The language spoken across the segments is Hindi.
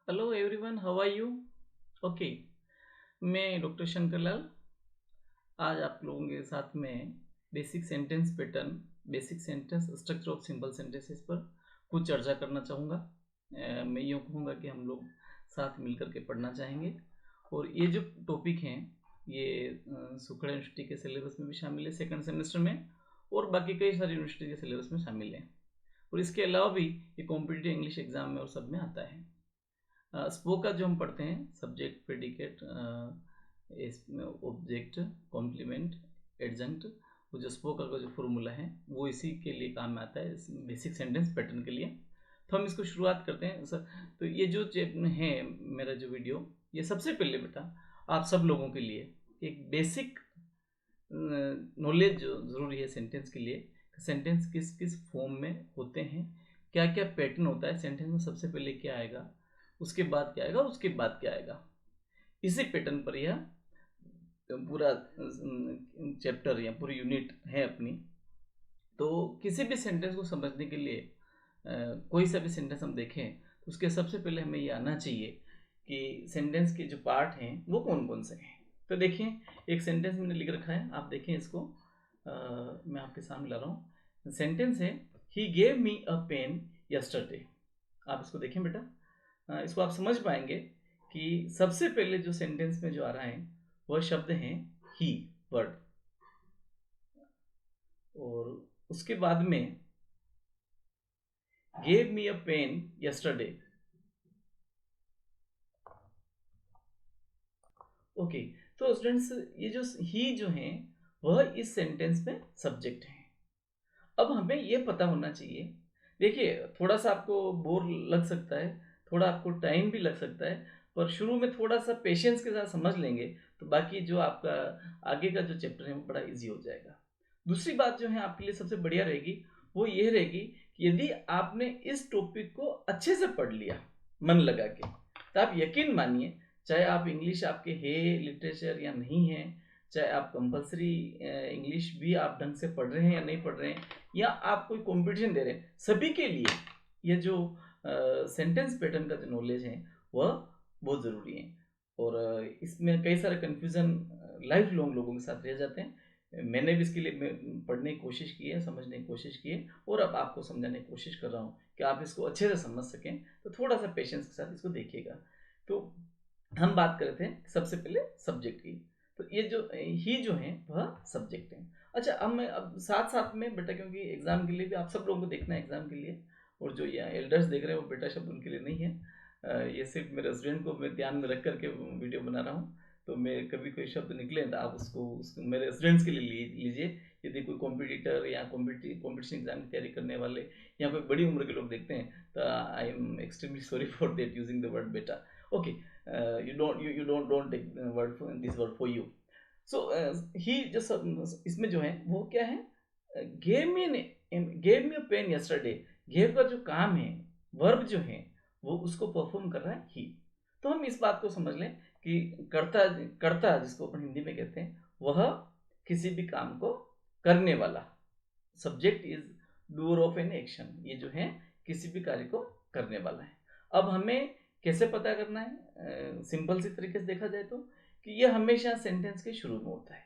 Hello everyone, how are you? Okay, मैं डॉक्टर शंकर लाल आज आप लोगों के साथ में basic sentence pattern, basic sentence structure of simple sentences पर कुछ चर्चा करना चाहूँगा। मैं यूँ कहूँगा कि हम लोग साथ मिलकर के पढ़ना चाहेंगे और ये जो टॉपिक हैं ये सुखड़ा यूनिवर्सिटी के सिलेबस में भी शामिल है सेकंड सेमेस्टर में, और बाकी कई सारी यूनिवर्सिटी के सिलेबस में शामिल है। और इसके अलावा भी ये कॉम्पिटिटिव इंग्लिश एग्जाम में और सब में आता है। स्पोक का जो हम पढ़ते हैं सब्जेक्ट, प्रेडिकेट, इसमें ऑब्जेक्ट, कॉम्प्लीमेंट, एडजंक्ट, वो जो स्पोक का जो फॉर्मूला है वो इसी के लिए काम में आता है, बेसिक सेंटेंस पैटर्न के लिए। तो हम इसको शुरुआत करते हैं सर। तो ये जो है मेरा जो वीडियो, ये सबसे पहले बेटा आप सब लोगों के लिए एक बेसिक नॉलेज जो ज़रूरी है सेंटेंस के लिए। सेंटेंस किस किस फॉर्म में होते हैं, क्या क्या पैटर्न होता है सेंटेंस में, सबसे पहले क्या आएगा, उसके बाद क्या आएगा, उसके बाद क्या आएगा। इसी पैटर्न पर यह पूरा चैप्टर या पूरी यूनिट है अपनी। तो किसी भी सेंटेंस को समझने के लिए कोई सा भी सेंटेंस हम देखें तो उसके सबसे पहले हमें ये आना चाहिए कि सेंटेंस के जो पार्ट हैं वो कौन कौन से हैं। तो देखिए, एक सेंटेंस मैंने लिख रखा है, आप देखें इसको। मैं आपके सामने ला रहा हूँ। सेंटेंस है, he gave me a pen yesterday. आप इसको देखें बेटा। इसको आप समझ पाएंगे कि सबसे पहले जो सेंटेंस में जो आ रहा है वह शब्द है ही, वर्ड, और उसके बाद में gave me a pen yesterday. Okay, तो स्टूडेंट्स ये जो ही जो है वह इस सेंटेंस में सब्जेक्ट है। अब हमें ये पता होना चाहिए। देखिए, थोड़ा सा आपको बोर लग सकता है, थोड़ा आपको टाइम भी लग सकता है, पर शुरू में थोड़ा सा पेशेंस के साथ समझ लेंगे तो बाकी जो आपका आगे का जो चैप्टर है वो बड़ा इजी हो जाएगा। दूसरी बात जो है आपके लिए सबसे बढ़िया रहेगी वो ये रहेगी कि यदि आपने इस टॉपिक को अच्छे से पढ़ लिया मन लगा के, तो आप यकीन मानिए, चाहे आप इंग्लिश आपके है लिटरेचर या नहीं है, चाहे आप कंपलसरी इंग्लिश भी आप ढंग से पढ़ रहे हैं या नहीं पढ़ रहे हैं, या आप कोई कंपटीशन दे रहे हैं, सभी के लिए ये जो सेंटेंस पैटर्न का जो नॉलेज है वह बहुत ज़रूरी है। और इसमें कई सारे कन्फ्यूज़न लाइफ लॉन्ग लोगों के साथ रह जाते हैं। मैंने भी इसके लिए पढ़ने की कोशिश की है, समझने की कोशिश की है, और अब आपको समझाने की कोशिश कर रहा हूँ कि आप इसको अच्छे से समझ सकें। तो थोड़ा सा पेशेंस के साथ इसको देखिएगा। तो हम बात कर रहे थे सबसे पहले सब्जेक्ट की। तो ये जो ही जो है वह सब्जेक्ट है। अच्छा, अब मैं अब साथ साथ में बेटा, क्योंकि एग्जाम के लिए भी आप सब लोगों को देखना है एग्जाम के लिए, और जो ये एल्डर्स देख रहे हैं वो बेटा शब्द उनके लिए नहीं है। ये सिर्फ मेरे स्टूडेंट को मैं ध्यान में रख करके वीडियो बना रहा हूँ। तो मैं कभी कोई शब्द निकले तो आप उसको मेरे स्टूडेंट्स के लिए लीजिए। यदि कोई कॉम्पिटिटर या कॉम्पिटिशन एग्जाम की तैयारी करने वाले या कोई बड़ी उम्र के लोग देखते हैं तो I am extremely sorry for that using the word बेटा। Okay, you don't take this word for you. So he just इसमें जो है वो क्या है, gave me a pen yesterday। gave का जो काम है, वर्ब जो है वो उसको परफॉर्म कर रहा है ही। तो हम इस बात को समझ लें कि कर्ता, कर्ता जिसको अपन हिंदी में कहते हैं, वह किसी भी काम को करने वाला, subject is doer of an action, ये जो है किसी भी कार्य को करने वाला है। अब हमें कैसे पता करना है, सिंपल सी तरीके से देखा जाए तो, कि यह हमेशा सेंटेंस के शुरू में होता है।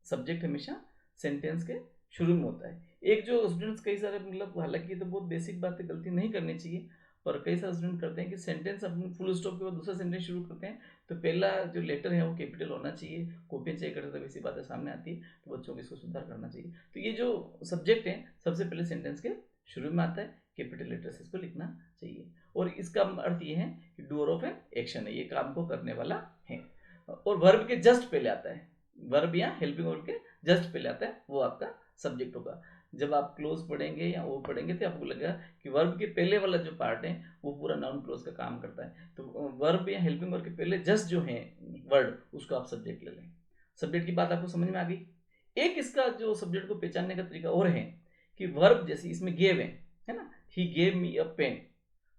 सब्जेक्ट हमेशा सेंटेंस के शुरू में होता है। एक जो स्टूडेंट्स कई सारे, मतलब हालांकि ये तो बहुत बेसिक बात है, गलती नहीं करनी चाहिए, पर कई सारे स्टूडेंट करते हैं कि सेंटेंस अपन फुल स्टॉप के बाद दूसरा सेंटेंस शुरू करते हैं तो पहला जो लेटर है वो कैपिटल होना चाहिए। कॉपी चेक करते तब ऐसी बातें सामने आती है, तो बच्चों को इसको सुधार करना चाहिए। तो ये जो सब्जेक्ट है सबसे पहले सेंटेंस के शुरू में आता है, कैपिटल लेटर से इसको लिखना चाहिए। और इसका अर्थ ये है कि डूअर ऑफ एन एक्शन है, ये काम को करने वाला है। और वर्ब के जस्ट पहले आता है, वर्ब या हेल्पिंग वर्ब के जस्ट पहले आता है, वो आपका सब्जेक्ट होगा। जब आप क्लोज पढ़ेंगे या वो पढ़ेंगे तो आपको लगेगा कि वर्ब के पहले वाला जो पार्ट है वो पूरा नाउन क्लोज का काम करता है। तो वर्ब या हेल्पिंग वर्ब के पहले जस्ट जो है वर्ड, उसको आप सब्जेक्ट ले लें। सब्जेक्ट की बात आपको समझ में आ गई। एक इसका जो सब्जेक्ट को पहचानने का तरीका और है कि वर्ब जैसे इसमें गेव है ना, he gave me a pen,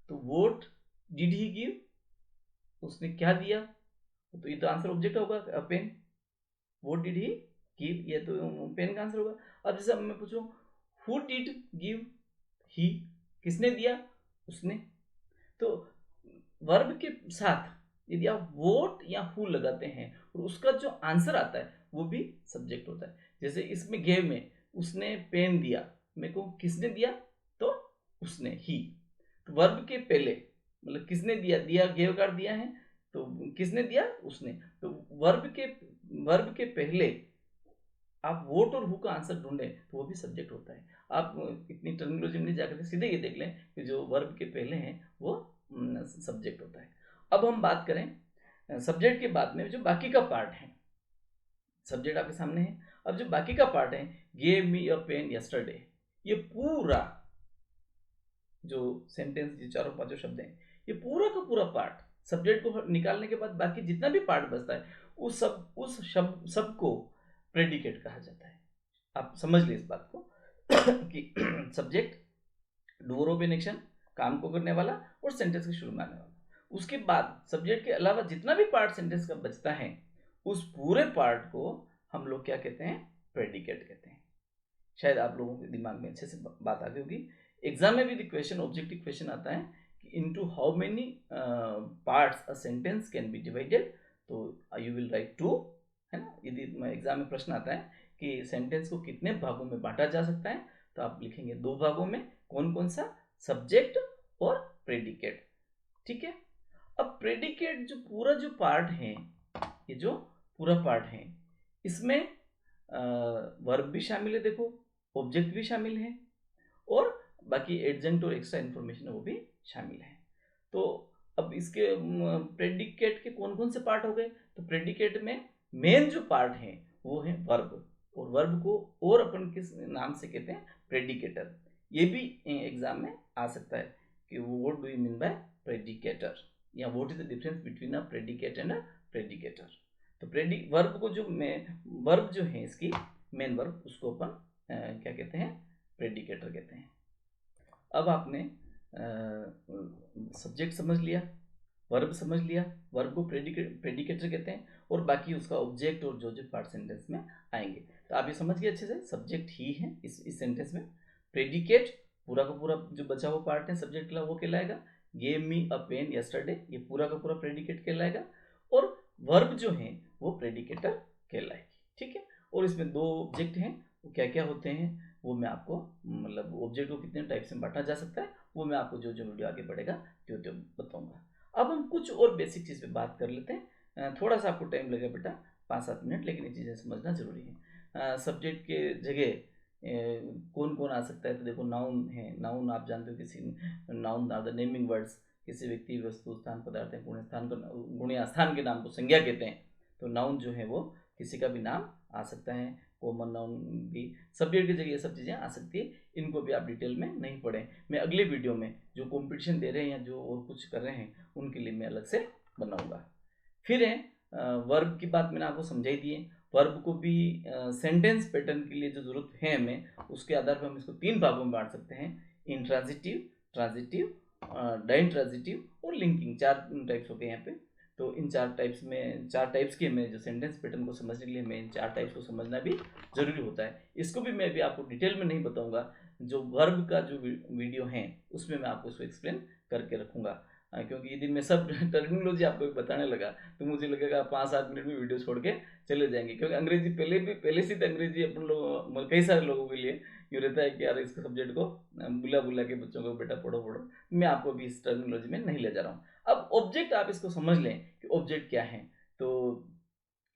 तो व्हाट डिड ही गिव, उसने क्या दिया, तो ये तो आंसर ऑब्जेक्ट होगा, a pen. What did he give, ये तो पेन का आंसर होगा। अब जैसे मैं पूछूं हु डिड गिव, ही, किसने दिया, उसने। तो वर्ब के साथ यदि आप वोट या हु लगाते हैं और उसका जो आंसर आता है वो भी सब्जेक्ट होता है। जैसे इसमें गेव में उसने पेन दिया, मेरे को किसने दिया, तो उसने, ही। तो वर्ब के पहले मतलब किसने दिया, दिया गेव कर दिया है, तो किसने दिया, उसने। तो वर्ब के पहले आप वोट और हु का आंसर ढूंढें तो वो भी सब्जेक्ट होता है। आप इतनी टर्मिनोलॉजी में नहीं जाकर सीधे ये देख लें कि जो वर्ब के पहले हैं वो सब्जेक्ट होता है। अब हम बात करें सब्जेक्ट के बाद में जो बाकी का पार्ट है, सब्जेक्ट आपके सामने है। अब जो बाकी का पार्ट है, gave me a pen yesterday, ये पूरा जो सेंटेंस, जो चारों पांचों शब्द हैं, ये पूरा का पूरा पार्ट सब्जेक्ट को निकालने के बाद बाकी जितना भी पार्ट बचता है उस शब्द सब को प्रेडिकेट कहा जाता है। आप समझ लीजिए इस बात को कि subject, doer of an action, काम को करने वाला, और सेंटेंस के शुरू में आने वाला। उसके बाद सब्जेक्ट के अलावा जितना भी पार्ट सेंटेंस का बचता है उस पूरे पार्ट को हम लोग क्या कहते हैं, प्रेडिकेट कहते हैं। शायद आप लोगों के दिमाग में अच्छे से बात आ गई होगी। एग्जाम में भी क्वेश्चन, ऑब्जेक्टिव क्वेश्चन आता है कि into how many parts a sentence can be divided, तो यू विल राइट 2, है ना। यदि एग्जाम में प्रश्न आता है कि सेंटेंस को कितने भागों में बांटा जा सकता है, तो आप लिखेंगे 2 भागों में। कौन कौन सा, सब्जेक्ट और प्रेडिकेट। ठीक है। अब प्रेडिकेट जो पूरा जो पार्ट है, ये जो पूरा पार्ट है, इसमें वर्ब भी शामिल है, देखो ऑब्जेक्ट भी शामिल है, और बाकी एडजेंट और एक्स्ट्रा इन्फॉर्मेशन है वो भी शामिल है। तो अब इसके प्रेडिकेट के कौन कौन से पार्ट हो गए, तो प्रेडिकेट में मेन जो पार्ट है वो है वर्ब, और वर्ब को और अपन किस नाम से कहते हैं, प्रेडिकेटर। ये भी एग्जाम में आ सकता है कि what do you mean by predicator, या what is the difference between a predicate and a predicator. तो वर्ब को जो वर्ब जो है इसकी मेन वर्ब, उसको अपन क्या कहते हैं, प्रेडिकेटर कहते हैं। अब आपने सब्जेक्ट समझ लिया, वर्ब समझ लिया, वर्ब को प्रेडिकेटर कहते हैं, और बाकी उसका ऑब्जेक्ट और जो जो पार्ट सेंटेंस में आएंगे। तो आप ये समझ गए अच्छे से, सब्जेक्ट ही है इस सेंटेंस में। प्रेडिकेट पूरा का पूरा जो बचा हुआ पार्ट है सब्जेक्ट का, वो कहलाएगा gave me a pen yesterday, ये पूरा का पूरा प्रेडिकेट कहलाएगा, और वर्ब जो है वो प्रेडिकेटर कहलाएगी। ठीक है। और इसमें 2 ऑब्जेक्ट हैं, वो क्या क्या होते हैं वो मैं आपको, मतलब ऑब्जेक्ट को कितने टाइप से बांटा जा सकता है वो मैं आपको जो जो वीडियो आगे बढ़ेगा जो बताऊंगा। अब हम कुछ और बेसिक चीज़ पे बात कर लेते हैं। थोड़ा सा आपको टाइम लगेगा बेटा, 5-7 मिनट, लेकिन ये चीज़ें समझना जरूरी है। सब्जेक्ट के जगह कौन कौन आ सकता है, तो देखो नाउन है। नाउन आप जानते हो, किसी noun are the naming words, किसी व्यक्ति, वस्तु, स्थान, पदार्थ या गुण स्थान को, गुण या स्थान के नाम को संज्ञा कहते हैं। तो नाउन जो है वो किसी का भी नाम आ सकता है, कॉमन नाउन भी। सब्जेक्ट की जगह ये सब चीज़ें आ सकती है, इनको भी आप डिटेल में नहीं पढ़ें। मैं अगले वीडियो में जो कंपटीशन दे रहे हैं या जो और कुछ कर रहे हैं उनके लिए मैं अलग से बनाऊंगा। फिर है वर्ब की बात मैंने आपको समझाई दी है। वर्ब को भी सेंटेंस पैटर्न के लिए जो जरूरत है हमें, उसके आधार पर हम इसको 3 भागों में बांट सकते हैं, इंट्रांजिटिव, ट्रांजिटिव, डाइंट्रांजिटिव और लिंकिंग। 4 टाइप्स हो गए यहाँ पे। तो इन 4 टाइप्स में, 4 टाइप्स के हमें जो सेंटेंस पैटर्न को समझने के लिए हमें इन 4 टाइप्स को समझना भी जरूरी होता है। इसको भी मैं भी आपको डिटेल में नहीं बताऊंगा, जो वर्ब का जो वीडियो है उसमें मैं आपको इसको एक्सप्लेन करके रखूंगा। क्योंकि यदि मैं सब टर्मिनोलॉजी आपको बताने लगा तो मुझे लगेगा 5-7 मिनट में वीडियो छोड़ के चले जाएंगे, क्योंकि अंग्रेजी पहले से तो अंग्रेजी अपन लोग, मतलब कई सारे लोगों के लिए ये रहता है कि यार इसके सब्जेक्ट को बुला बुला के बच्चों को बेटा पढ़ो पढ़ो। मैं आपको भी इस टर्मिनोलॉजी में नहीं ले जा रहा हूँ। अब ऑब्जेक्ट आप इसको समझ लें कि ऑब्जेक्ट क्या है। तो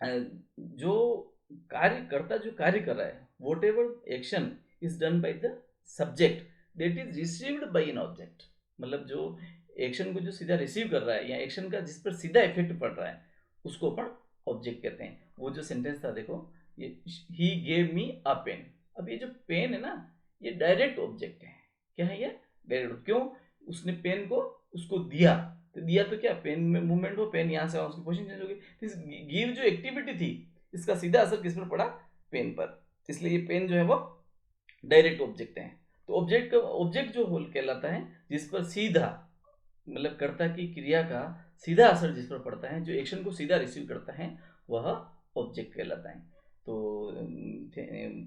जो कार्यकर्ता जो कार्य कर रहा है, what ever action is done by the subject that is received by an object, मतलब जो एक्शन को जो सीधा रिसीव कर रहा है या एक्शन का जिस पर सीधा इफेक्ट पड़ रहा है उसको अपन ऑब्जेक्ट कहते हैं। वो जो सेंटेंस था देखो, ये ही गेव मी अ पेन, अब ये जो पेन है ना, ये डायरेक्ट ऑब्जेक्ट है। क्या है ये, डायरेक्ट। क्यों, उसने पेन को उसको दिया, तो दिया तो क्या, पेन में मूवमेंट हो, पेन यहाँ से उसकी पोजीशन चेंज हो गई। गिव जो एक्टिविटी थी इसका सीधा असर किस पर पड़ा, पेन पर, इसलिए ये पेन जो है वो डायरेक्ट ऑब्जेक्ट है। तो ऑब्जेक्ट जो होल कहलाता है जिस पर सीधा, मतलब कर्ता की क्रिया का सीधा असर जिस पर पड़ता है, जो एक्शन को सीधा रिसीव करता है, वह ऑब्जेक्ट कहलाता है। तो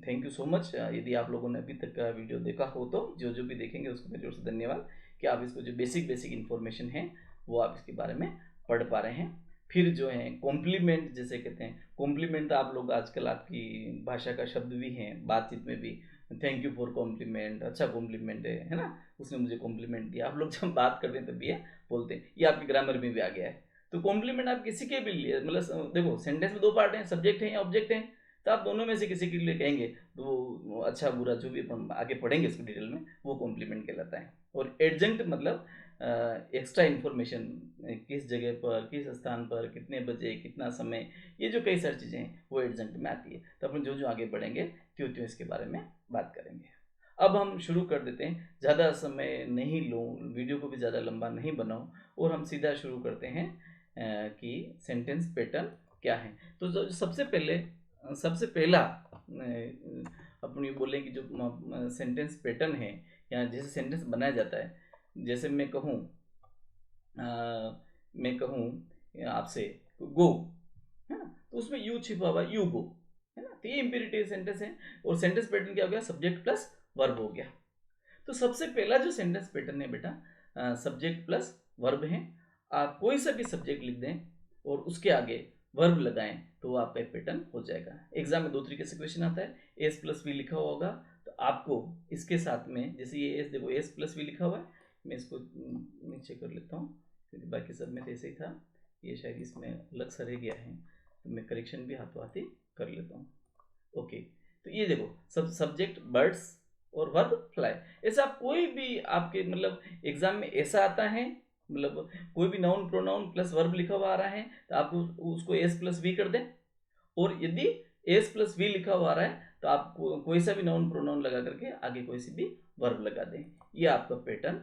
थैंक यू सो मच। यदि आप लोगों ने अभी तक का वीडियो देखा हो तो जो जो भी देखेंगे उसको मेरी ओर से धन्यवाद, कि आप इसको जो बेसिक इन्फॉर्मेशन है वो आप इसके बारे में पढ़ पा रहे हैं। फिर जो है कॉम्प्लीमेंट जैसे कहते हैं, कॉम्प्लीमेंट तो आप लोग आजकल आपकी भाषा का शब्द भी हैं बातचीत में भी, थैंक यू फॉर कॉम्प्लीमेंट, अच्छा कॉम्प्लीमेंट है ना, उसने मुझे कॉम्प्लीमेंट दिया, आप लोग जब बात करते हैं तब भी ये बोलते हैं, ये आपके ग्रामर में भी आ गया है। तो कॉम्प्लीमेंट आप किसी के भी लिए, मतलब देखो सेंटेंस में दो पार्ट हैं, सब्जेक्ट है या ऑब्जेक्ट है, तो आप दोनों में से किसी के लिए कहेंगे तो वो अच्छा बुरा जो भी अपन आगे पढ़ेंगे इसको डिटेल में, वो कॉम्प्लीमेंट कहलाता है। और एडजंक्ट मतलब एक्स्ट्रा इन्फॉर्मेशन, किस जगह पर, किस स्थान पर, कितने बजे, कितना समय, ये जो कई सारी चीज़ें हैं वो एडजंक्ट में आती है। तो अपन जो जो आगे बढ़ेंगे त्यों त्यों इसके बारे में बात करेंगे। अब हम शुरू कर देते हैं, ज़्यादा समय नहीं लूँ, वीडियो को भी ज़्यादा लंबा नहीं बनाऊँ, और हम सीधा शुरू करते हैं कि सेंटेंस पैटर्न क्या है। तो जो सबसे पहला अपन ये बोलें कि जो सेंटेंस पैटर्न है या जैसे सेंटेंस बनाया जाता है, जैसे मैं कहूँ आपसे गो, है ना, तो उसमें यू छिपा हुआ, यू गो, है ना, तो ये इंपेरेटिव सेंटेंस है। और सेंटेंस पैटर्न क्या हो गया, सब्जेक्ट प्लस वर्ब हो गया। तो सबसे पहला जो सेंटेंस पैटर्न है बेटा, सब्जेक्ट प्लस वर्ब है। आप कोई सा भी सब्जेक्ट लिख दें और उसके आगे वर्ब लगाएं तो वो आपका पैटर्न हो जाएगा। एग्जाम में दो तरीके से क्वेश्चन आता है, एस प्लस वी लिखा हुआ होगा, तो आपको इसके साथ में, जैसे ये एस देखो, एस प्लस वी लिखा हुआ है, मैं इसको नीचे कर लेता हूँ क्योंकि बाकी सब में ऐसे ही था, ये शायद इसमें अलग सा रह गया है, तो मैं करेक्शन भी हाथों हाथ ही कर लेता हूँ। ओके, तो ये देखो सब सब्जेक्ट बर्ड्स और वर्ब फ्लाई। ऐसा कोई भी आपके मतलब एग्जाम में ऐसा आता है, मतलब कोई भी नाउन प्रोनाउन प्लस वर्ब लिखा हुआ आ रहा है तो आप उसको एस प्लस वी कर दें, और यदि एस प्लस वी लिखा हुआ आ रहा है तो आप कोई सा भी नाउन प्रोनाउन लगा करके आगे कोई सी भी वर्ब लगा दें। ये आपका पैटर्न,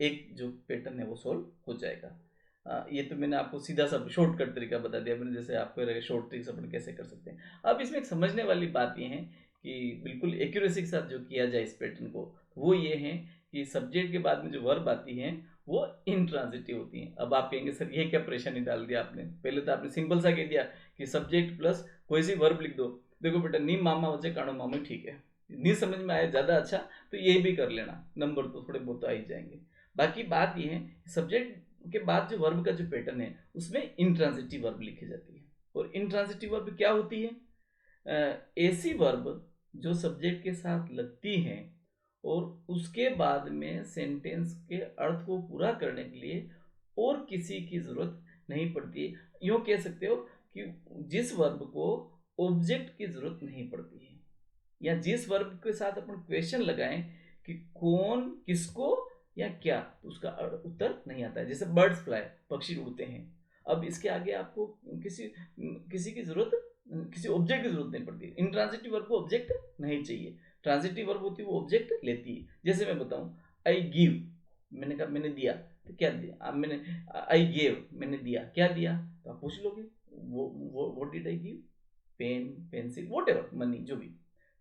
एक जो पैटर्न है वो सोल्व हो जाएगा। ये तो मैंने आपको सीधा सा शॉर्टकट तरीका बता दिया मैंने, जैसे आपको शॉर्ट ट्रिक्स अपन कैसे कर सकते हैं। अब इसमें एक समझने वाली बात ये है कि बिल्कुल एक्यूरेसी के साथ जो किया जाए इस पैटर्न को, वो ये है कि सब्जेक्ट के बाद में जो वर्ब आती है वो इंट्रांजिटिव होती है। अब आप कहेंगे सर ये क्या परेशानी डाल दिया आपने, पहले तो आपने सिंपल सा कह दिया कि सब्जेक्ट प्लस कोई सी वर्ब लिख दो। देखो बेटा, नी मामा बच्चे काणो मामू, ठीक है, नहीं समझ में आया ज़्यादा अच्छा तो ये भी कर लेना, नंबर तो थोड़े बहुत आ ही जाएंगे। बाकी बात ये है सब्जेक्ट के बाद जो वर्ब का जो पैटर्न है उसमें इंट्रांजिटिव वर्ब लिखी जाती है। और इंट्रांजिटिव वर्ब क्या होती है, ऐसी वर्ब जो सब्जेक्ट के साथ लगती है और उसके बाद में सेंटेंस के अर्थ को पूरा करने के लिए और किसी की जरूरत नहीं पड़ती है। यूँ कह सकते हो कि जिस वर्ब को ऑब्जेक्ट की जरूरत नहीं पड़ती है, या जिस वर्ब के साथ अपन क्वेश्चन लगाएं कि कौन, किसको या क्या, तो उसका उत्तर नहीं आता है। जैसे बर्ड्स फ्लाई, पक्षी उड़ते हैं, अब इसके आगे आपको किसी किसी की जरूरत, किसी ऑब्जेक्ट की जरूरत नहीं पड़ती। इंट्रांजिटिव वर्ब को ऑब्जेक्ट नहीं चाहिए, ट्रांजिटिव वर्ब होती है वो ऑब्जेक्ट लेती है। जैसे मैं बताऊं, आई गिव, मैंने कहा मैंने दिया, तो क्या दिया, अब मैंने आई गेव, मैंने दिया, क्या दिया, तो आप पूछ लोगे वो what did I give, pen, pencil, whatever, money, जो भी।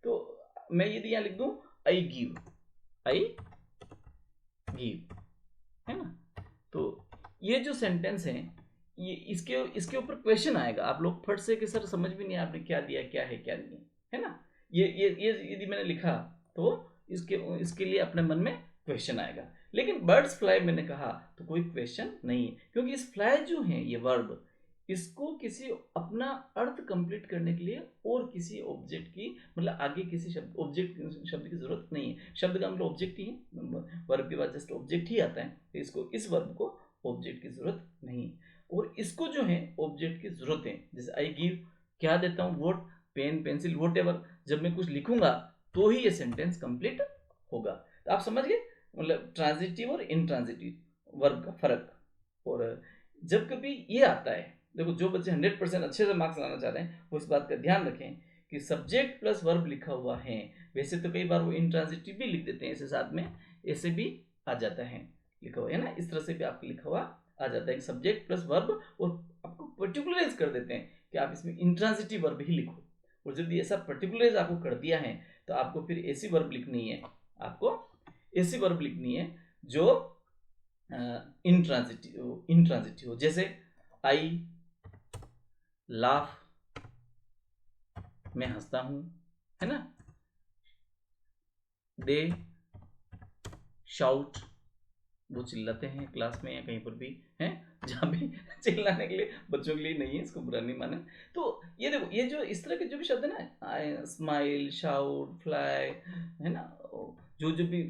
तो मैं यदि यहाँ लिख दूं आई गिव, आई गिव, है ना, तो ये जो सेंटेंस है ये इसके इसके ऊपर क्वेश्चन आएगा, आप लोग फट से कि सर समझ भी नहीं आपने क्या दिया, क्या है क्या नहीं है ना। ये यदि मैंने लिखा तो इसके इसके लिए अपने मन में क्वेश्चन आएगा। लेकिन बर्ड्स फ्लाई मैंने कहा तो कोई क्वेश्चन नहीं है, क्योंकि इस फ्लाई जो है ये वर्ब, इसको किसी अपना अर्थ कंप्लीट करने के लिए और किसी ऑब्जेक्ट की, मतलब आगे किसी शब्द, ऑब्जेक्ट शब्द की जरूरत नहीं है। शब्द का मतलब ऑब्जेक्ट ही है, वर्ब के बाद जस्ट ऑब्जेक्ट ही आता है, तो इसको, इस वर्ब को ऑब्जेक्ट की जरूरत नहीं। और इसको जो है ऑब्जेक्ट की जरूरत है। जैसे आई गिव, क्या देता हूँ, what, pen, pencil, whatever, जब मैं कुछ लिखूंगा तो ही ये सेंटेंस कंप्लीट होगा। तो आप समझ गए, मतलब ट्रांजिटिव और इनट्रांजिटिव वर्ब का फर्क। और जब कभी ये आता है, देखो जो बच्चे 100% अच्छे से मार्क्स लाना चाह रहे हैं वो इस बात का ध्यान रखें कि सब्जेक्ट प्लस वर्ब लिखा हुआ है, वैसे तो कई बार वो इंट्रांजिटिव भी लिख देते हैं ऐसे साथ में, ऐसे भी आ जाता है लिखा हुआ, है ना, इस तरह से भी आपको लिखा हुआ आ जाता है सब्जेक्ट प्लस वर्ब, और आपको पर्टिकुलराइज कर देते हैं कि आप इसमें इंट्रांजिटिव वर्ब ही लिखो। और जब ऐसा पर्टिकुलराइज आपको कर दिया है तो आपको फिर ऐसी वर्ब लिखनी है, आपको ऐसी वर्ब लिखनी है जो इंट्रांजिटिव हो। जैसे आई लाफ, मैं हंसता हूं, है ना, दे शाउट, वो चिल्लाते हैं क्लास में या कहीं पर भी हैं, जहाँ भी चिल्लाने के लिए बच्चों के लिए नहीं है, इसको बुरा नहीं माने। तो ये देखो, ये जो इस तरह के जो भी शब्द है ना, स्माइल, शाउट, फ्लाई, है ना, जो जो भी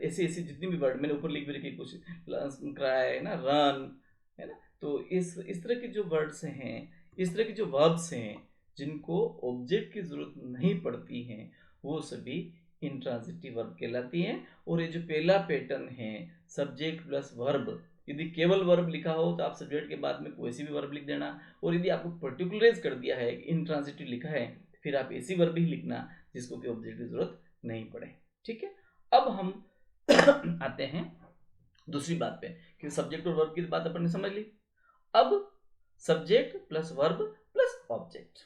ऐसी ऐसी जितनी भी वर्ड मैंने ऊपर लिख भी रखी, कुछ क्राई है ना, रन है ना, तो इस तरह के जो वर्ड्स हैं, इस तरह के जो वर्ब्स हैं जिनको ऑब्जेक्ट की जरूरत नहीं पड़ती है, वो सभी इंट्रांजिटिव वर्ब कहलाती हैं। और ये जो पहला पैटर्न है सब्जेक्ट प्लस वर्ब, यदि केवल वर्ब लिखा हो तो आप सब्जेक्ट के बाद में कोई सी भी वर्ब लिख देना, और यदि आपको पर्टिकुलराइज कर दिया है इंट्रांजिटिव लिखा है, फिर आप ऐसी वर्ब ही लिखना जिसको कि ऑब्जेक्ट की जरूरत नहीं पड़े। ठीक है, अब हम आते हैं दूसरी बात पे कि सब्जेक्ट और वर्ब की बात अपन ने समझ ली। अब subject plus verb plus object,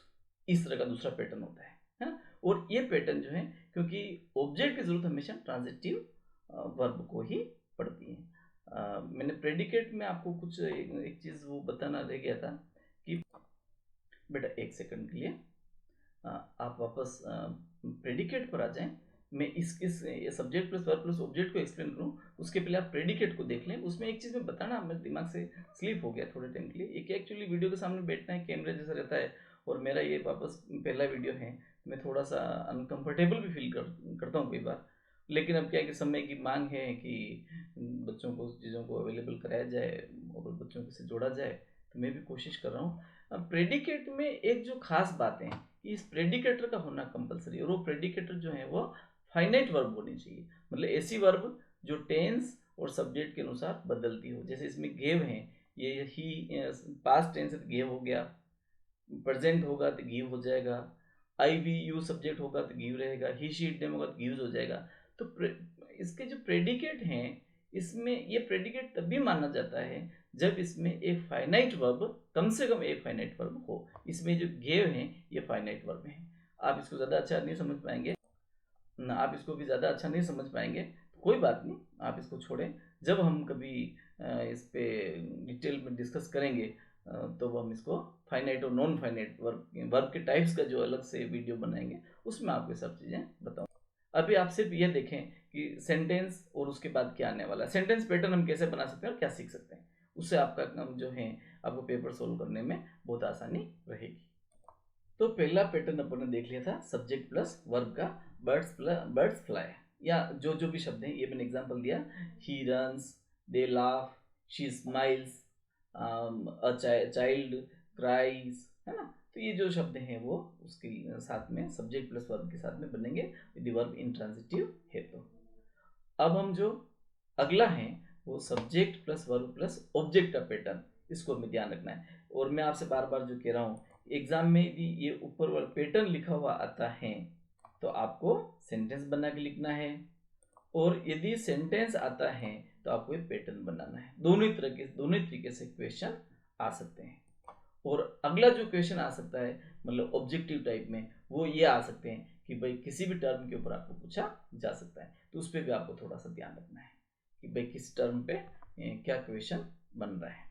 इस तरह का दूसरा पैटर्न होता है। और ये पैटर्न जो है, क्योंकि ऑब्जेक्ट की जरूरत हमेशा ट्रांजिटिव वर्ब को ही पड़ती है। मैंने प्रेडिकेट में आपको कुछ एक चीज वो बताना रह गया था कि बेटा एक सेकंड के लिए आप वापस प्रेडिकेट पर आ जाएं। मैं इस subject plus verb plus object को एक्सप्लेन करूं, उसके पहले आप प्रेडिकेट को देख लें। उसमें एक चीज़ मैं बताना मेरे दिमाग से स्लिप हो गया थोड़े टाइम के लिए। एक एक्चुअली वीडियो के सामने बैठना है, कैमरे जैसा रहता है, और मेरा ये वापस पहला वीडियो है, मैं थोड़ा सा अनकंफर्टेबल भी फील करता हूँ कई बार। लेकिन अब क्या है कि समय की मांग है कि बच्चों को चीज़ों को अवेलेबल कराया जाए और बच्चों से जोड़ा जाए, तो मैं भी कोशिश कर रहा हूँ। अब प्रेडिकेट में एक जो खास बात है, इस प्रेडिकेटर का होना कंपलसरी है, और वो प्रेडिकेटर जो है वो फाइनाइट वर्ब होनी चाहिए। मतलब ऐसी वर्ब जो टेंस और सब्जेक्ट के अनुसार बदलती हो। जैसे इसमें गेव है, ये ही पास्ट टेंस है तो गेव हो गया, प्रेजेंट होगा तो गिव हो जाएगा, आई वी यू सब्जेक्ट होगा तो गिव रहेगा, ही शी इट नेम होगा तो गिव्स हो जाएगा। तो इसके जो प्रेडिकेट हैं, इसमें ये प्रेडिकेट तब भी माना जाता है जब इसमें एक फाइनाइट वर्ब, कम से कम एक फाइनाइट वर्ब हो। इसमें जो गेव है ये फाइनाइट वर्ब है। आप इसको ज़्यादा अच्छा नहीं समझ पाएंगे ना, आप इसको भी ज़्यादा अच्छा नहीं समझ पाएंगे, तो कोई बात नहीं, आप इसको छोड़ें। जब हम कभी इस पे डिटेल में डिस्कस करेंगे तो हम इसको फाइनाइट और नॉन फाइनाइट वर्ब के टाइप्स का जो अलग से वीडियो बनाएंगे, उसमें आपको सब चीज़ें बताऊँ। अभी आप सिर्फ ये देखें कि सेंटेंस और उसके बाद क्या आने वाला है, सेंटेंस पैटर्न हम कैसे बना सकते हैं और क्या सीख सकते हैं। उससे आपका काम जो है, आपको पेपर सोल्व करने में बहुत आसानी रहेगी। तो पहला पैटर्न अपन ने देख लिया था सब्जेक्ट प्लस वर्ब का, बर्ड्स फ्लाई, या जो जो भी शब्द हैं, ये मैंने एग्जांपल दिया, he runs, they laugh, she smiles, a child cries, है ना। तो ये जो शब्द हैं वो उसके साथ में सब्जेक्ट प्लस वर्ब के साथ में बनेंगे यदि वर्ब इंट्रांजिटिव है तो। अब हम जो अगला है वो subject plus verb plus object का पैटर्न, इसको हमें ध्यान रखना है। और मैं आपसे बार बार जो कह रहा हूँ, एग्जाम में यदि ये ऊपर वाला पैटर्न लिखा हुआ आता है तो आपको सेंटेंस बना के लिखना है, और यदि सेंटेंस आता है तो आपको ये पैटर्न बनाना है। दोनों तरीके से क्वेश्चन आ सकते हैं। और अगला जो क्वेश्चन आ सकता है मतलब ऑब्जेक्टिव टाइप में, वो ये आ सकते हैं कि भाई किसी भी टर्म के ऊपर आपको पूछा जा सकता है, तो उस पर भी आपको थोड़ा सा ध्यान रखना है कि भाई किस टर्म पे क्या क्वेश्चन बन रहा है।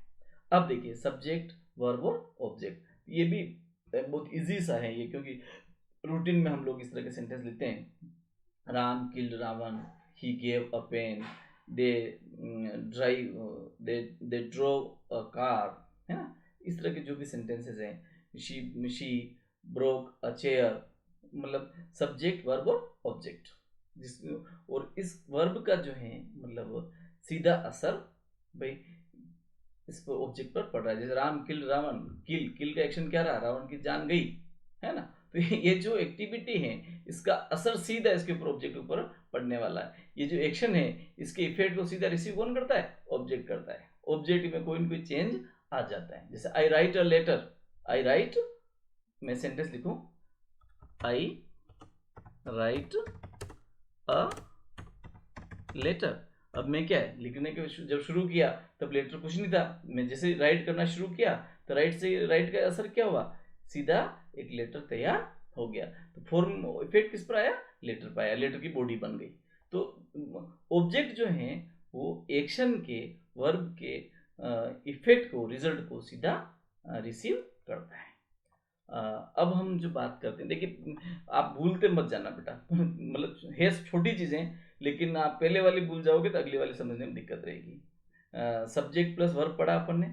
अब देखिए सब्जेक्ट वर्ब और ऑब्जेक्ट, ये भी बहुत इजी सा है ये, क्योंकि रूटीन में हम लोग इस तरह के सेंटेंस लिखते हैं, Ram killed Ravan, he gave a pen, they they drove a car, है ना। इस तरह के जो भी सेंटेंसेस हैं, शी ब्रोक अ चेयर, मतलब सब्जेक्ट वर्ब और ऑब्जेक्ट, जिस और इस वर्ब का जो है मतलब सीधा असर भाई इस पर ऑब्जेक्ट पर पड़ रहा है। जैसे राम किल रावण, किल का एक्शन क्या रहा, रावण की जान गई, है ना। तो ये जो एक्टिविटी है इसका असर सीधा इसके ऊपर ऑब्जेक्ट के ऊपर पड़ने वाला है। ये जो एक्शन है इसके इफेक्ट को सीधा रिसीव कौन करता है, ऑब्जेक्ट करता है। ऑब्जेक्ट में कोई ना कोई चेंज आ जाता है। जैसे I write a letter, I write, मैं सेंटेंस लिखूं, आई राइट अ लेटर। अब मैं क्या है लिखने के जब शुरू किया तब लेटर कुछ नहीं था, मैं जैसे राइट करना शुरू किया तो राइट से राइट का असर क्या हुआ, सीधा एक लेटर तैयार हो गया। तो फॉर्म इफेक्ट किस पर आया, लेटर पर आया, लेटर की बॉडी बन गई। तो ऑब्जेक्ट जो है वो एक्शन के वर्ब के इफेक्ट को, रिजल्ट को सीधा रिसीव करता है। अब हम जो बात करते हैं, देखिए आप भूलते मत जाना बेटा मतलब है छोटी चीजें, लेकिन आप पहले वाली भूल जाओगे तो अगली वाली समझने में दिक्कत रहेगी। सब्जेक्ट प्लस वर्ब पढ़ा अपन ने,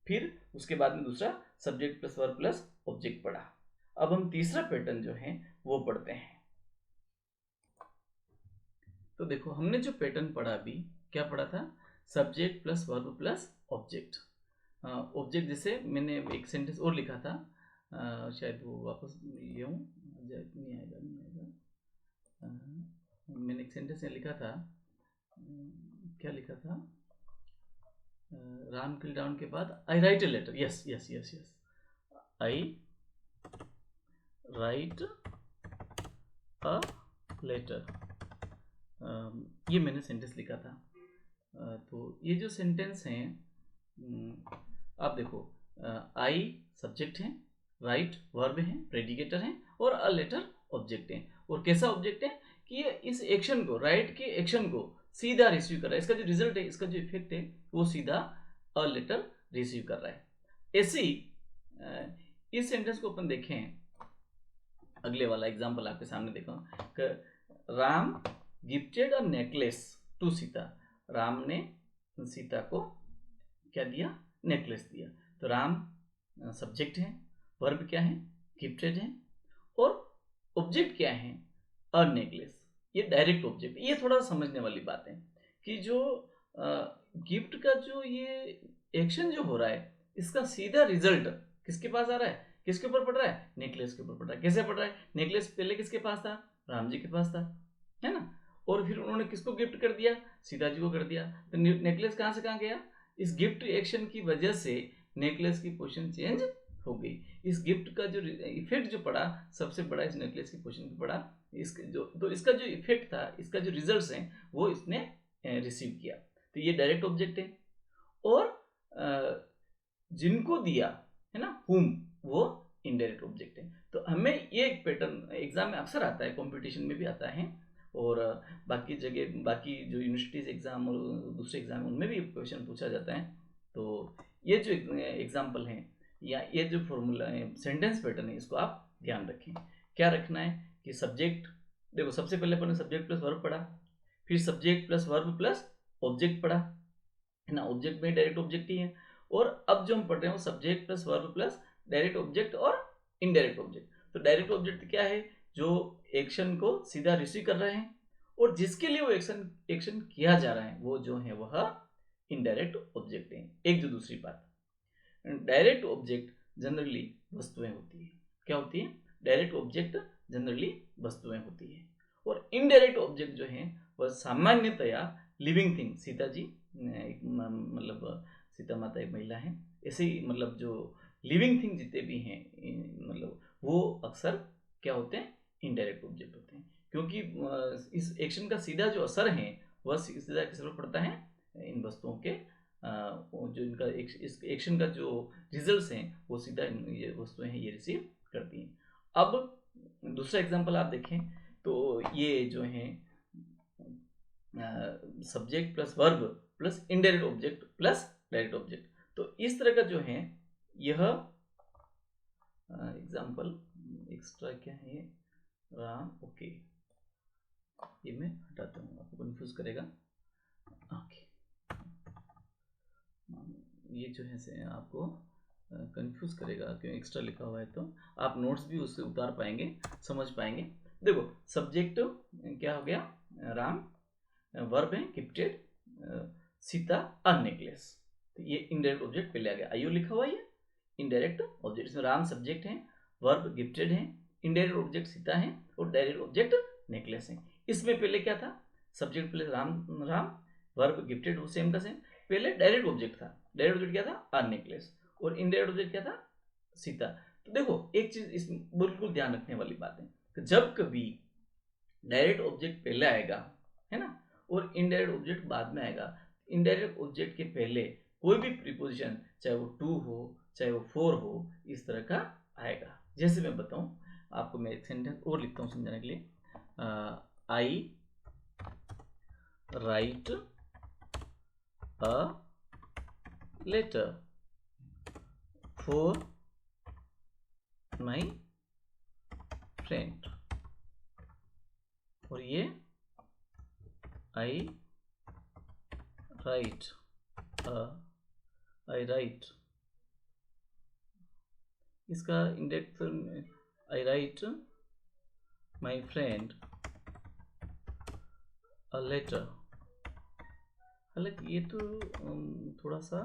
फिर उसके बाद में दूसरा subject plus verb plus object पढ़ा। अब हम तीसरा पैटर्न जो है वो पढ़ते हैं। तो देखो हमने जो पैटर्न पढ़ा अभी, क्या पढ़ा था? Subject plus verb plus object. Object जैसे मैंने एक सेंटेंस और लिखा था, शायद वो वापस ले आऊं, नहीं आएगा। मैंने एक सेंटेंस लिखा था, क्या लिखा था? राम किल डाउन के बाद I write a letter. Yes yes yes yes, I write a letter. ये मैंने सेंटेंस लिखा था। तो ये जो सेंटेंस हैं, आप देखो, आई सब्जेक्ट है, राइट वर्ब है, प्रेडिकेटर है, और अ लेटर ऑब्जेक्ट है। और कैसा ऑब्जेक्ट है कि ये इस एक्शन को, राइट के एक्शन को सीधा रिसीव कर रहा है। इसका जो रिजल्ट है, इसका जो इफेक्ट है, वो सीधा अ लेटर रिसीव कर रहा है। ऐसे ही इस सेंटेंस को अपन देखें, अगले वाला एग्जांपल आपके सामने देखो, Ram gifted a necklace to Sita. Ram ने सीता को क्या दिया? नेकलेस दिया। तो राम सब्जेक्ट है, वर्ब क्या है? गिफ्टेड है, और ऑब्जेक्ट क्या है? A necklace. ये डायरेक्ट ऑब्जेक्ट। ये थोड़ा समझने वाली बात है कि जो गिफ्ट का जो ये एक्शन जो हो रहा है, इसका सीधा रिजल्ट किसके पास आ रहा है? किसके ऊपर पड़ रहा है? नेकलेस के ऊपर पड़ रहा है। कैसे पड़ रहा है? नेकलेस पहले किसके पास था? राम जी के पास था, है ना? और फिर उन्होंने किसको गिफ्ट कर दिया? सीता जी को कर दिया। तो नेकलेस कहां से कहां गया? इस गिफ्ट एक्शन की वजह से नेकलेस की पोजीशन चेंज हो गई। इस गिफ्ट का जो इफेक्ट जो पड़ा, सबसे बड़ा इस नेकलेस की पोजीशन पे पड़ा। इसका जो इफेक्ट था, इसका जो रिजल्ट्स हैं, वो इसने रिसीव किया। तो ये डायरेक्ट ऑब्जेक्ट है। और जिनको दिया, है ना, हुम, वो इनडायरेक्ट ऑब्जेक्ट है। तो हमें ये एक पैटर्न एग्जाम में अक्सर आता है, कंपटीशन में भी आता है, और बाकी जगह, बाकी जो यूनिवर्सिटीज एग्जाम और दूसरे एग्जाम, उनमें भी क्वेश्चन पूछा जाता है। तो ये जो एग्जाम्पल है, या ये जो फॉर्मूला है, सेंटेंस पैटर्न है, इसको आप ध्यान रखें। क्या रखना है कि सब्जेक्ट, देखो सबसे पहले अपन ने सब्जेक्ट प्लस वर्ब पढ़ा, फिर subject plus verb plus object पढ़ा, है ना? ऑब्जेक्ट में डायरेक्ट ऑब्जेक्ट ही है। और अब जो हम पढ़ रहे हैं वो subject plus verb plus direct object और इनडायरेक्ट ऑब्जेक्ट। तो डायरेक्ट ऑब्जेक्ट क्या है? जो एक्शन को सीधा रिसीव कर रहे हैं, और जिसके लिए वो एक्शन किया जा रहा है, वो जो है वह इनडायरेक्ट ऑब्जेक्ट है। एक जो दूसरी बात, डायरेक्ट ऑब्जेक्ट जनरली वस्तुएं होती है। क्या होती है? डायरेक्ट ऑब्जेक्ट जनरली वस्तुएं होती है, और इनडायरेक्ट ऑब्जेक्ट जो है वह सामान्यतया लिविंग थिंग। सीता जी मतलब सीता माता एक महिला है, ऐसे ही मतलब जो लिविंग थिंग जितने भी हैं, मतलब वो अक्सर क्या होते हैं? इनडायरेक्ट ऑब्जेक्ट होते हैं। क्योंकि इस एक्शन का सीधा जो असर है, वह सीधा किस पर पड़ता है? इन वस्तुओं के, जो इनका इस एक्शन का जो रिजल्ट्स हैं, वो सीधा ये वस्तुएं हैं, ये रिसीव करती हैं। अब दूसरा एग्जांपल आप देखें, तो ये जो है subject plus verb plus indirect object plus direct object. तो इस तरह का जो है यह एग्जांपल, एक्स्ट्रा क्या है? राम, ओके, ये मैं हटाता हूँ, आपको कंफ्यूज करेगा। ओके, ये जो है से आपको कंफ्यूज करेगा, क्यों एक्स्ट्रा लिखा हुआ है। तो आप नोट्स भी उससे उतार पाएंगे, समझ पाएंगे। देखो सब्जेक्ट क्या हो गया? राम, वर्ब है गिफ्टेड, सीता अ नेकलेस। तो ये इनडायरेक्ट ऑब्जेक्ट पहले आ गया, आईओ लिखा हुआ है, इनडायरेक्ट ऑब्जेक्ट। इसमें राम सब्जेक्ट है, वर्ब गिफ्टेड है, इनडायरेक्ट ऑब्जेक्ट सीता है, और डायरेक्ट ऑब्जेक्ट नेकलेस है। इसमें पहले क्या था? सब्जेक्ट पहले राम राम, वर्ब गिफ्टेड, वो सेम का सेम। पहले डायरेक्ट ऑब्जेक्ट था, डायरेक्ट ऑब्जेक्ट क्या था? A necklace. और इनडायरेक्ट ऑब्जेक्ट क्या था? सीता। तो देखो एक चीज इसमें बिल्कुल ध्यान रखने वाली बात है कि जब कभी डायरेक्ट ऑब्जेक्ट पहले आएगा, है ना, और इनडायरेक्ट ऑब्जेक्ट बाद में आएगा, इनडायरेक्ट ऑब्जेक्ट के पहले कोई भी प्रीपोजिशन, चाहे वो टू हो, चाहे वो फोर हो, इस तरह का आएगा। जैसे मैं बताऊं आपको, मैं एक सेंटेंस और लिखता हूं समझाने के लिए। I write a letter for my friend. और ये आई राइट इसका index I write my friend a letter. हालांकि ये तो थोड़ा सा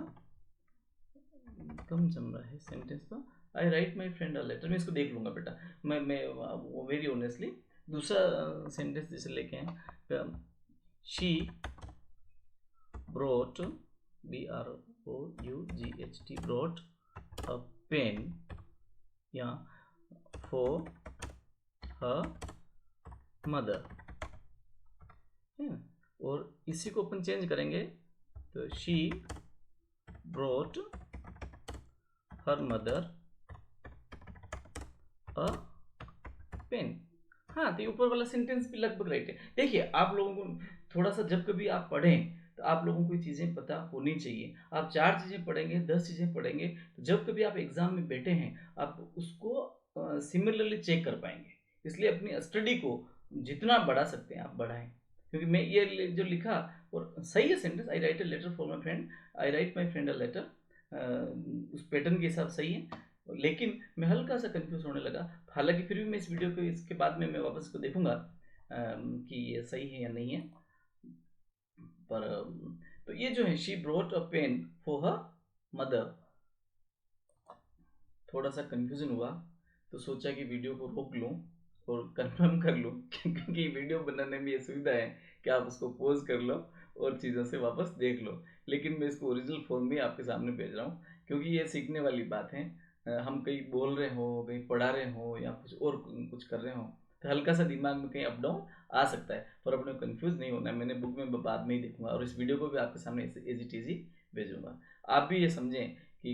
कम जम रहा है सेंटेंस तो। I write my friend a letter, मैं इसको देख लूंगा बेटा। मैं वेरी ऑनेस्टली दूसरा सेंटेंस जैसे लेके हैं, she brought BROUGHT brought a pen या फॉर हर मदर है ना। और इसी को अपन चेंज करेंगे तो she brought her mother a pen. हाँ, तो ऊपर वाला सेंटेंस भी लगभग राइट है। देखिए आप लोगों को थोड़ा सा जब कभी आप पढ़ें तो आप लोगों को ये चीज़ें पता होनी चाहिए। आप 4 चीज़ें पढ़ेंगे, 10 चीज़ें पढ़ेंगे, तो जब कभी आप एग्जाम में बैठे हैं आप उसको सिमिलरली चेक कर पाएंगे। इसलिए अपनी स्टडी को जितना बढ़ा सकते हैं आप बढ़ाएं। क्योंकि मैं ये जो लिखा और सही है sentence, I write a letter for my friend, I write my friend a letter, उस पैटर्न के हिसाब सही है। लेकिन मैं हल्का सा कंफ्यूज होने लगा। हालांकि फिर भी मैं इस वीडियो को इसके बाद में मैं वापस को देखूंगा कि ये सही है या नहीं है। पर तो ये जो है she brought a pen for her mother, थोड़ा सा कंफ्यूजन हुआ तो सोचा कि वीडियो को रोक लूं और कंफर्म कर लूं क्योंकि वीडियो बनाने में ये सुविधा है कि आप उसको पॉज कर लो और चीज़ों से वापस देख लो। लेकिन मैं इसको ओरिजिनल फॉर्म में आपके सामने भेज रहा हूँ क्योंकि ये सीखने वाली बात है। हम कहीं बोल रहे हो, कहीं पढ़ा रहे हो या कुछ कर रहे हो तो हल्का सा दिमाग में कहीं अप डाउन आ सकता है, पर अपने कंफ्यूज नहीं होना है। मैंने बुक में बाद में ही देखूंगा और इस वीडियो को भी आपके सामने इजी टीजी भेजूंगा। आप भी ये समझें कि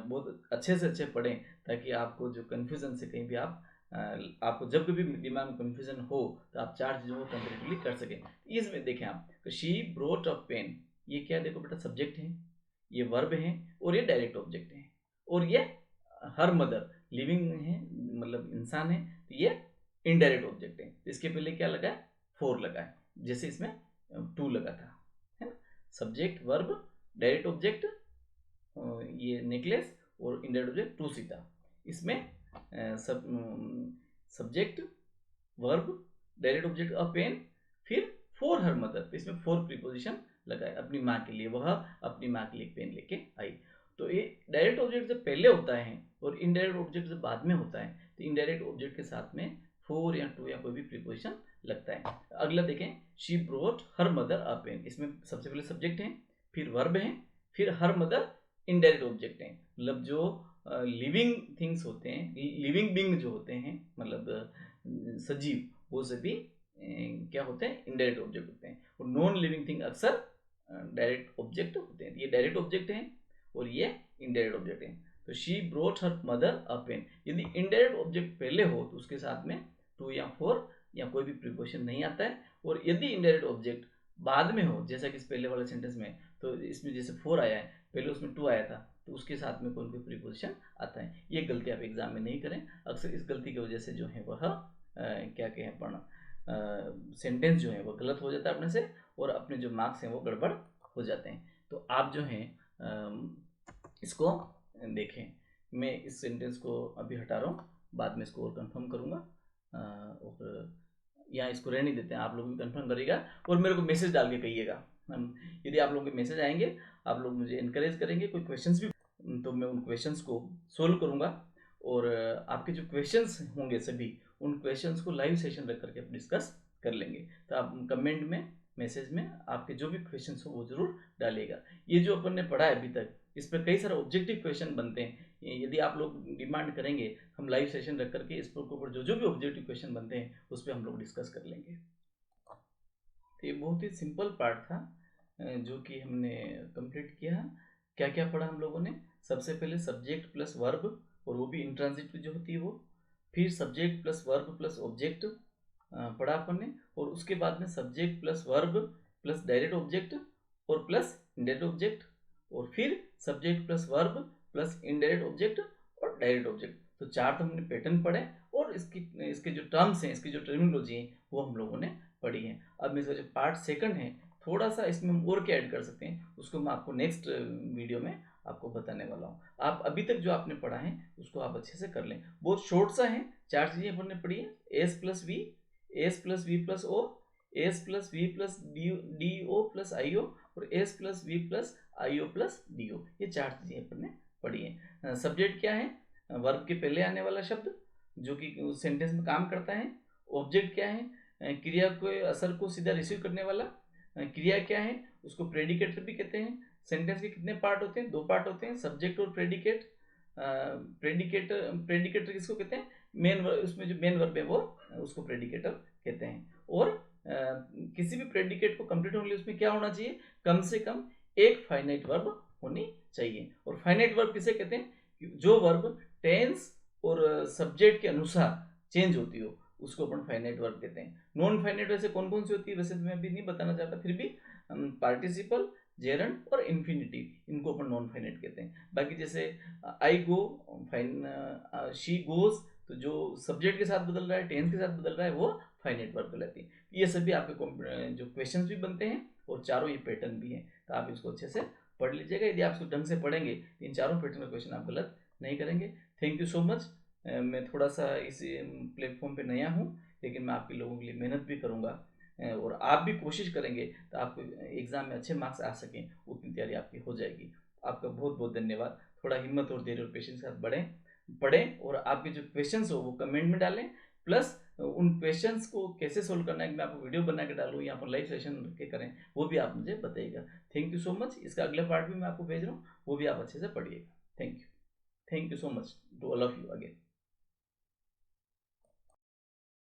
बहुत अच्छे से अच्छे पढ़ें ताकि आपको जो कन्फ्यूज़न से कहीं भी आपको जब कभी दिमाग में कन्फ्यूज़न हो तो आप 4 चीज़ों को कंपेरेटिवली कर सकें। इसमें देखें आप तो शी ब्रोट अ पेन, ये क्या है देखो बेटा, सब्जेक्ट है, ये वर्ब है और ये डायरेक्ट ऑब्जेक्ट है। और ये हर मदर लिविंग है, मतलब इंसान है, तो ये इनडायरेक्ट ऑब्जेक्ट है। तो इसके पहले क्या लगा है, फोर लगा है, जैसे इसमें 2 लगा था, है ना। सब्जेक्ट वर्ब डायरेक्ट ऑब्जेक्ट, ये नेकलेस और इंडायरेक्ट ऑब्जेक्ट 2 सीता। इसमें subject verb direct object a pen, फिर फॉर हर मदर, तो इसमें फॉर प्रीपोजिशन लगा है, अपनी माँ के लिए, वह अपनी माँ के लिए पेन लेके आई। तो ये डायरेक्ट ऑब्जेक्ट जब पहले होता है और इनडायरेक्ट ऑब्जेक्ट जब बाद में होता है तो इनडायरेक्ट ऑब्जेक्ट के साथ में फोर या टू या कोई भी प्रीपोजिशन लगता है। अगला देखें, she brought her mother a pen, इसमें सबसे पहले सब्जेक्ट है, फिर वर्ब है, फिर हर मदर इनडायरेक्ट ऑब्जेक्ट है। मतलब जो लिविंग थिंग्स होते हैं, लिविंग बींग जो होते हैं, मतलब सजीव, वो सभी क्या होते हैं, इनडायरेक्ट ऑब्जेक्ट होते हैं। और नॉन लिविंग थिंग अक्सर डायरेक्ट ऑब्जेक्ट होते हैं। ये डायरेक्ट ऑब्जेक्ट हैं और ये इनडायरेक्ट ऑब्जेक्ट हैं। तो she brought her mother a pen, यदि इनडायरेक्ट ऑब्जेक्ट पहले हो तो उसके साथ में टू या फोर या कोई भी प्रीपोजिशन नहीं आता है। और यदि इनडायरेक्ट ऑब्जेक्ट बाद में हो, जैसा कि इस पहले वाले सेंटेंस में, तो इसमें जैसे फोर आया है, पहले उसमें टू आया था, तो उसके साथ में कोई प्रीपोजिशन आता है। ये गलती आप एग्जाम में नहीं करें। अक्सर इस गलती की वजह से जो है वह क्या कहें अपन, सेंटेंस जो है वो गलत हो जाता है अपने से, और अपने जो मार्क्स हैं वो गड़बड़ हो जाते हैं। तो आप जो हैं इसको देखें। मैं इस सेंटेंस को अभी हटा रहा हूँ, बाद में इसको और कंफर्म करूँगा, और या इसको रहने देते हैं, आप लोग भी कंफर्म करिएगा और मेरे को मैसेज डाल के कहिएगा। यदि आप लोगों के मैसेज आएंगे, आप लोग मुझे इनकरेज करेंगे, कोई क्वेश्चंस भी तो मैं उन क्वेश्चंस को सोल्व करूँगा। और आपके जो क्वेश्चंस होंगे सभी, उन क्वेश्चंस को लाइव सेशन रख करके डिस्कस कर लेंगे। तो आप कमेंट में, मैसेज में आपके जो भी क्वेश्चंस हो वो जरूर डालिएगा। ये जो अपन ने पढ़ा है अभी तक, इस पर कई सारे ऑब्जेक्टिव क्वेश्चन बनते हैं। यदि आप लोग डिमांड करेंगे, हम लाइव सेशन रख करके इस पर ऊपर जो भी ऑब्जेक्टिव क्वेश्चन बनते हैं उस पर हम लोग डिस्कस कर लेंगे। तो ये बहुत ही सिंपल पार्ट था जो कि हमने कंप्लीट किया। क्या क्या पढ़ा हम लोगों ने, सबसे पहले सब्जेक्ट प्लस वर्ब, और वो भी इंट्रांजिटिव जो होती है वो, फिर subject plus verb plus object पढ़ा अपन ने, और उसके बाद में subject plus verb plus direct object और प्लस इनडायरेक्ट ऑब्जेक्ट, और फिर subject plus verb plus indirect object और डायरेक्ट ऑब्जेक्ट। तो 4 तो हमने पैटर्न पढ़े, और इसके जो टर्म्स हैं, इसकी जो टर्मिनोलॉजी है वो हम लोगों ने पढ़ी है। अब इसका जो पार्ट सेकंड है, थोड़ा सा इसमें हम और क्या ऐड कर सकते हैं उसको मैं आपको नेक्स्ट वीडियो में आपको बताने वाला हूँ। आप अभी तक जो आपने पढ़ा है उसको आप अच्छे से कर लें। बहुत शॉर्ट सा है, 4 चीज़ें अपन ने पढ़ी है, S plus V, S plus V plus O, S plus V plus D O plus I O, और S plus V plus I O plus D O. ये 4 चीज़ें अपन ने पढ़ी है। सब्जेक्ट क्या है? वर्ब के पहले आने वाला शब्द जो कि उस सेंटेंस में काम करता है। ऑब्जेक्ट क्या है? क्रिया को असर को सीधा रिसीव करने वाला। क्रिया क्या है? उसको प्रेडिकेटर भी कहते हैं। सेंटेंस के कितने पार्ट होते हैं? 2 पार्ट होते हैं, सब्जेक्ट और प्रेडिकेट। प्रेडिकेटर किसको कहते हैं? मेन वर्ब, उसमें जो मेन वर्ब है वो उसको प्रेडिकेटर कहते हैं। और किसी भी प्रेडिकेट को कंप्लीट होने के लिए उसमें क्या होना चाहिए? कम से कम एक फाइनाइट वर्ब होनी चाहिए। और फाइनाइट वर्ब किसे कहते हैं? जो वर्ब टेंस और सब्जेक्ट के अनुसार चेंज होती हो उसको अपन फाइनाइट वर्ब कहते हैं। नॉन फाइनाइट वैसे कौन कौन सी होती है वैसे मैं अभी नहीं बताना चाहता, फिर भी पार्टिसिपल, जेरंड और इन्फिनिटिव, इनको अपन नॉन फाइनाइट कहते हैं। बाकी जैसे आई गो, शी गोज, तो जो सब्जेक्ट के साथ बदल रहा है, टेंस के साथ बदल रहा है, वो फाइनाइट वर्ब कहलाती है। ये सभी आपके जो क्वेश्चंस भी बनते हैं और चारों ये पैटर्न भी हैं, तो आप इसको अच्छे से पढ़ लीजिएगा। यदि आप इसको ढंग से पढ़ेंगे इन चारों पैटर्न का क्वेश्चन आप गलत नहीं करेंगे। Thank you so much. मैं थोड़ा सा इस प्लेटफॉर्म पे नया हूँ, लेकिन मैं आपके लोगों के लिए मेहनत भी करूँगा, और आप भी कोशिश करेंगे तो आपको एग्ज़ाम में अच्छे मार्क्स आ सकें, उतनी तैयारी आपकी हो जाएगी। आपका बहुत बहुत धन्यवाद। थोड़ा हिम्मत और धैर्य और पेशेंस के साथ पढ़ें, और आपके जो क्वेश्चंस हो वो कमेंट में डालें, प्लस उन क्वेश्चंस को कैसे सोल्व करना है, मैं आपको वीडियो बना के डालूँ या पर लाइव सेशन रख के करें, वो भी आप मुझे बताइएगा। Thank you so much. इसका अगला पार्ट भी मैं आपको भेज रहा हूँ, वो भी आप अच्छे से पढ़िएगा। Thank you so much to all of you again.